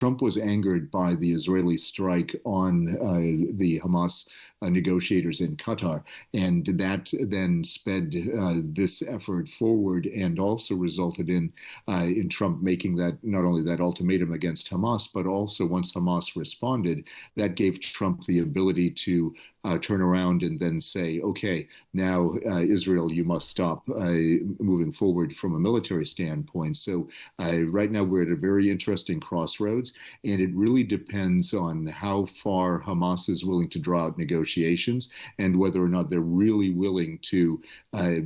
Trump was angered by the Israeli strike on the Hamas negotiators in Qatar, and that then sped this effort forward, and also resulted in Trump making that, not only that ultimatum against Hamas, but also once Hamas responded, that gave Trump the ability to turn around and then say, okay, now Israel, you must stop moving forward from a military standpoint. So right now we're at a very interesting crossroads, and it really depends on how far Hamas is willing to draw out negotiations and whether or not they're really willing to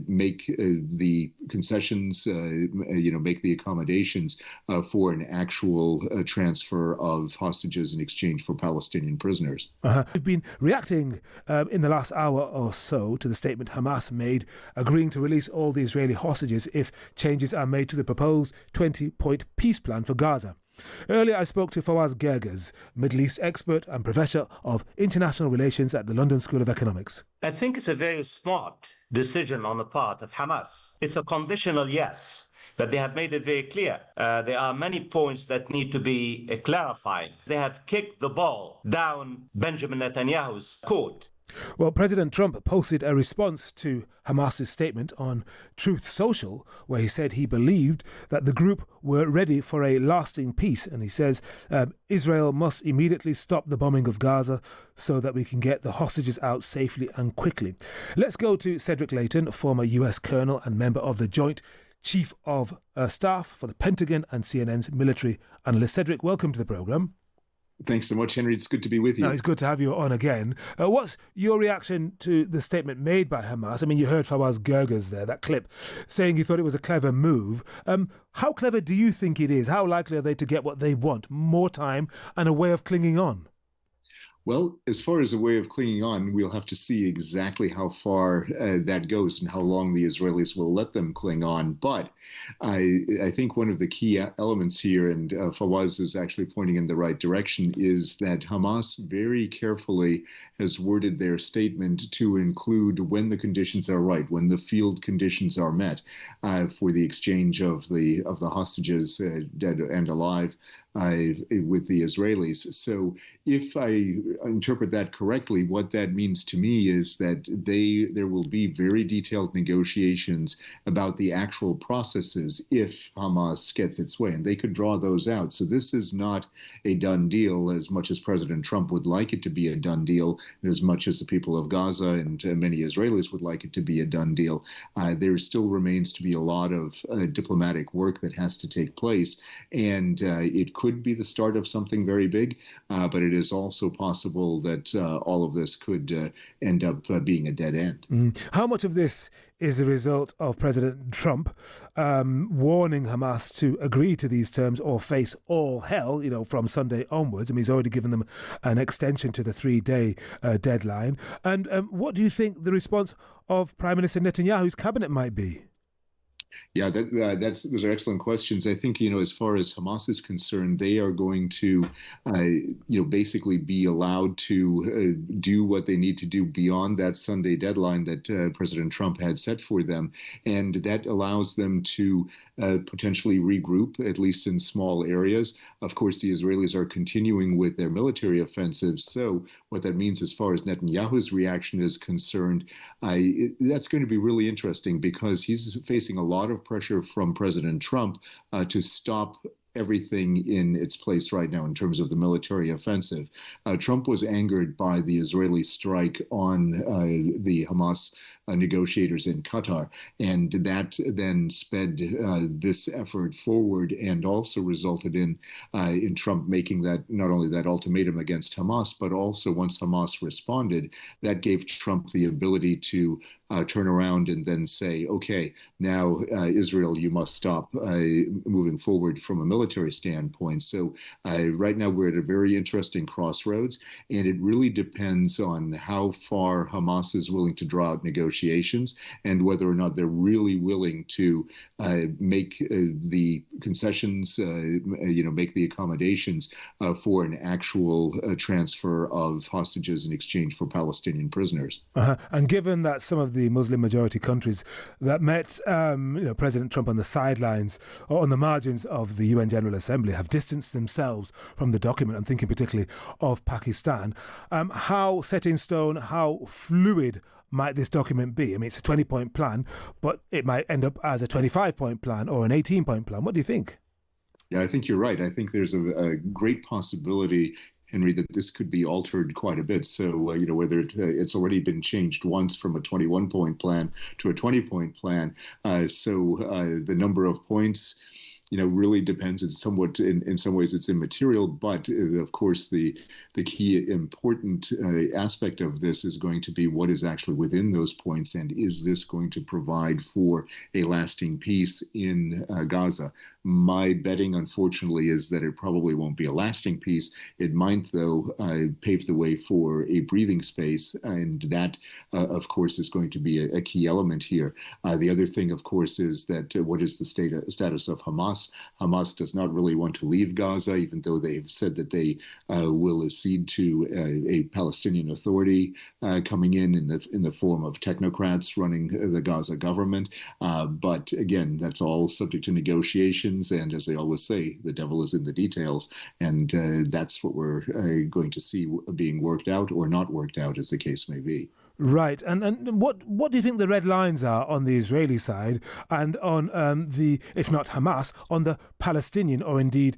make the concessions, make the accommodations for an actual transfer of hostages in exchange for Palestinian prisoners. We've been reacting in the last hour or so to the statement Hamas made, agreeing to release all the Israeli hostages if changes are made to the proposed 20-point peace plan for Gaza. Earlier, I spoke to Fawaz Gerges, Middle East expert and Professor of International Relations at the London School of Economics. I think it's a very smart decision on the part of Hamas. It's a conditional yes, but they have made it very clear. There are many points that need to be clarified. They have kicked the ball down Benjamin Netanyahu's court. Well, President Trump posted a response to Hamas's statement on Truth Social, where he said he believed that the group were ready for a lasting peace. And he says Israel must immediately stop the bombing of Gaza so that we can get the hostages out safely and quickly. Let's go to Cedric Leighton, former US colonel and member of the Joint Chief of Staff for the Pentagon and CNN's military analyst. Cedric, welcome to the programme. Thanks so much, Henry. It's good to be with you. No, it's good to have you on again. What's your reaction to the statement made by Hamas? I mean, you heard Fawaz Gerges there, that clip, saying he thought it was a clever move. How clever do you think it is? How likely are they to get what they want? More time and a way of clinging on? Well, as far as a way of clinging on, we'll have to see exactly how far that goes and how long the Israelis will let them cling on. But I think one of the key elements here, and Fawaz is actually pointing in the right direction, is that Hamas very carefully has worded their statement to include when the conditions are right, when the field conditions are met for the exchange of the hostages, dead and alive, with the Israelis. So if I interpret that correctly, what that means to me is that there will be very detailed negotiations about the actual processes if Hamas gets its way, and they could draw those out. So this is not a done deal as much as President Trump would like it to be a done deal, and as much as the people of Gaza and many Israelis would like it to be a done deal. There still remains to be a lot of diplomatic work that has to take place, and it could be the start of something very big, but it is also possible that all of this could end up being a dead end. How much of this is the result of President Trump warning Hamas to agree to these terms or face all hell, from Sunday onwards? I mean, he's already given them an extension to the 3-day deadline. And what do you think the response of Prime Minister Netanyahu's cabinet might be? Yeah, those are excellent questions. I think, as far as Hamas is concerned, they are going to, basically be allowed to do what they need to do beyond that Sunday deadline that President Trump had set for them. And that allows them to potentially regroup, at least in small areas. Of course, the Israelis are continuing with their military offensive. So what that means as far as Netanyahu's reaction is concerned, that's going to be really interesting, because he's facing a lot of pressure from President Trump to stop everything in its place right now in terms of the military offensive. Trump was angered by the Israeli strike on the Hamas negotiators in Qatar, and that then sped this effort forward, and also resulted in Trump making that, not only that ultimatum against Hamas, but also once Hamas responded, that gave Trump the ability to turn around and then say, okay, now Israel, you must stop moving forward from a military standpoint. So right now we're at a very interesting crossroads, and it really depends on how far Hamas is willing to draw out negotiations and whether or not they're really willing to make the concessions, make the accommodations for an actual transfer of hostages in exchange for Palestinian prisoners. And given that some of the Muslim majority countries that met President Trump on the sidelines or on the margins of the UN General Assembly have distanced themselves from the document. I'm thinking particularly of Pakistan. How set in stone, how fluid might this document be? I mean, it's a 20-point plan, but it might end up as a 25-point plan or an 18-point plan. What do you think? Yeah, I think you're right. I think there's a great possibility, Henry, that this could be altered quite a bit. So, whether it's already been changed once from a 21-point plan to a 20-point plan. The number of points, really depends. It's somewhat, in some ways, it's immaterial. But of course, the key important aspect of this is going to be what is actually within those points, and is this going to provide for a lasting peace in Gaza? My betting, unfortunately, is that it probably won't be a lasting peace. It might, though, pave the way for a breathing space, and that, of course, is going to be a key element here. The other thing, of course, is that what is the status of Hamas? Hamas does not really want to leave Gaza, even though they've said that they will accede to a Palestinian Authority coming in the form of technocrats running the Gaza government. But again, that's all subject to negotiations. And as they always say, the devil is in the details. And that's what we're going to see being worked out or not worked out, as the case may be. Right. And what do you think the red lines are on the Israeli side and on if not Hamas, on the Palestinian or indeed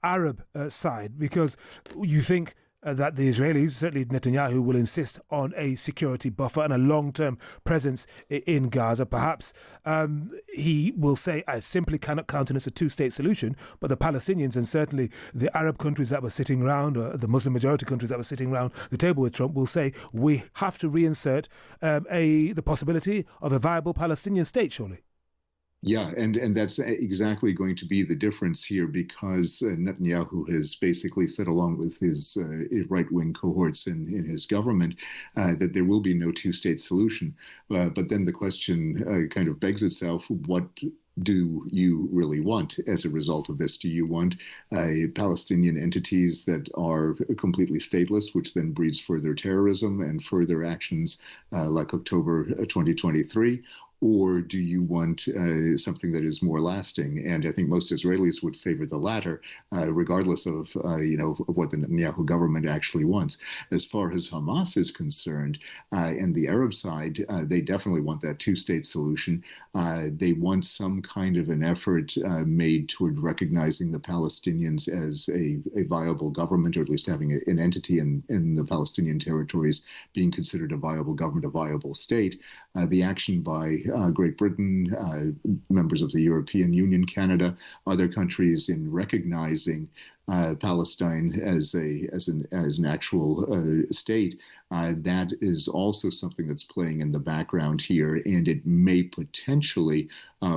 Arab side? Because you think that the Israelis, certainly Netanyahu, will insist on a security buffer and a long-term presence in Gaza. Perhaps he will say, I simply cannot countenance a two-state solution, but the Palestinians and certainly the Arab countries that were sitting around, or the Muslim majority countries that were sitting around the table with Trump, will say, we have to reinsert the possibility of a viable Palestinian state, surely. Yeah, and that's exactly going to be the difference here, because Netanyahu has basically said, along with his right-wing cohorts in his government, that there will be no two-state solution. But then the question kind of begs itself: what do you really want as a result of this? Do you want Palestinian entities that are completely stateless, which then breeds further terrorism and further actions like October 2023? Or do you want something that is more lasting? And I think most Israelis would favor the latter, regardless of what the Netanyahu government actually wants. As far as Hamas is concerned, and the Arab side, they definitely want that two-state solution. They want some kind of an effort made toward recognizing the Palestinians as a viable government, or at least having an entity in the Palestinian territories being considered a viable government, a viable state. The action by Great Britain, members of the European Union, Canada, other countries in recognizing Palestine as an actual state, that is also something that's playing in the background here, and it may potentially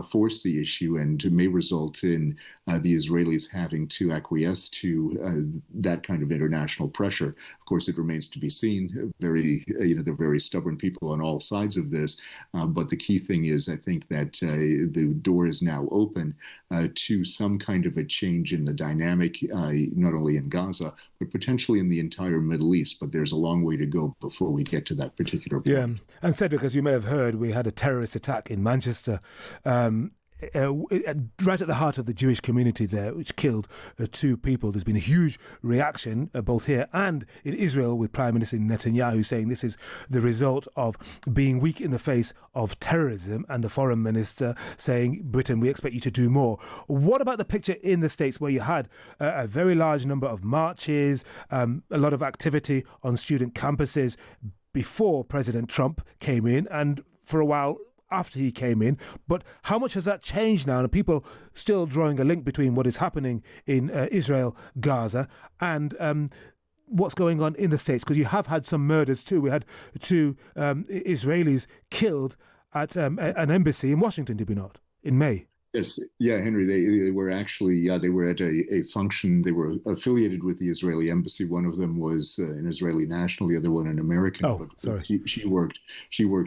force the issue and may result in the Israelis having to acquiesce to that kind of international pressure. Of course, it remains to be seen. They're very stubborn people on all sides of this, but the key thing is, I think that the door is now open to some kind of a change in the dynamic, not only in Gaza, but potentially in the entire Middle East. But there's a long way to go before we get to that particular point. Yeah. And Cedric, as you may have heard, we had a terrorist attack in Manchester, right at the heart of the Jewish community there, which killed two people. There's been a huge reaction both here and in Israel, with Prime Minister Netanyahu saying this is the result of being weak in the face of terrorism, and the Foreign Minister saying, Britain, we expect you to do more. What about the picture in the States, where you had a very large number of marches, a lot of activity on student campuses before President Trump came in, and for a while after he came in? But how much has that changed now? And are people still drawing a link between what is happening in Israel, Gaza, and what's going on in the States? Because you have had some murders too. We had two Israelis killed at an embassy in Washington, did we not, in May? Yes, yeah, Henry. They were actually they were at a function. They were affiliated with the Israeli embassy. One of them was an Israeli national, the other one an American. Oh, sorry. She worked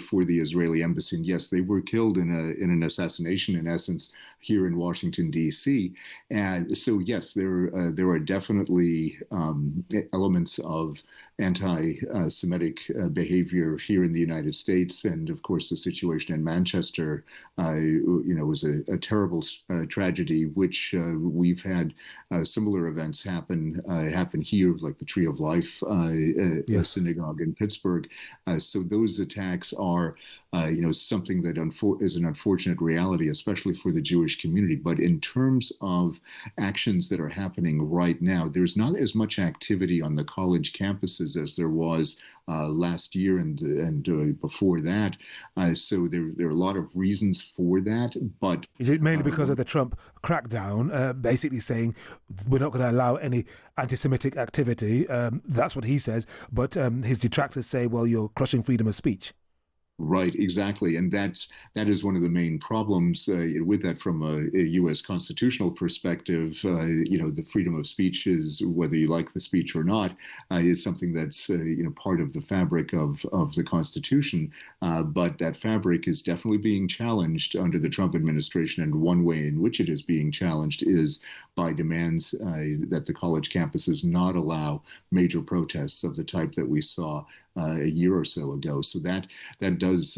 for the Israeli embassy, and yes, they were killed in an assassination, in essence, here in Washington D.C. And so yes, there are definitely elements of anti-Semitic behavior here in the United States, and of course the situation in Manchester, was a terrible terrible tragedy, which we've had similar events happen here, like the Tree of Life Yes. synagogue in Pittsburgh. So those attacks are, something that is an unfortunate reality, especially for the Jewish community. But in terms of actions that are happening right now, there's not as much activity on the college campuses as there was last year and before that. So there are a lot of reasons for that. But is it mainly because of the Trump crackdown, basically saying we're not going to allow any anti-Semitic activity? That's what he says. But his detractors say, well, you're crushing freedom of speech. Right, exactly. And that is one of the main problems with that from a U.S. constitutional perspective. The freedom of speech is, whether you like the speech or not, is something that's, part of the fabric of the Constitution. But that fabric is definitely being challenged under the Trump administration. And one way in which it is being challenged is by demands that the college campuses not allow major protests of the type that we saw a year or so ago. So that does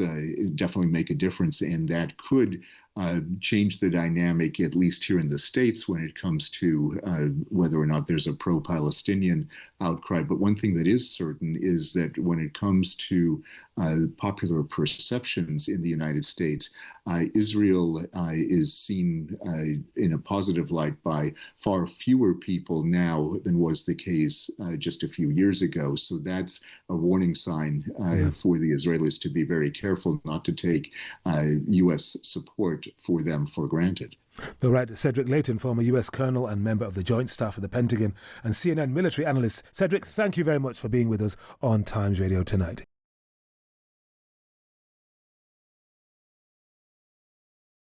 definitely make a difference, and that could change the dynamic, at least here in the States, when it comes to whether or not there's a pro-Palestinian outcry. But one thing that is certain is that when it comes to popular perceptions in the United States, Israel is seen in a positive light by far fewer people now than was the case just a few years ago. So that's a warning sign for the Israelis to be very careful not to take U.S. support for them for granted. The right, Cedric Leighton, former US colonel and member of the Joint Staff of the Pentagon and CNN military analyst. Cedric, thank you very much for being with us on Times Radio tonight.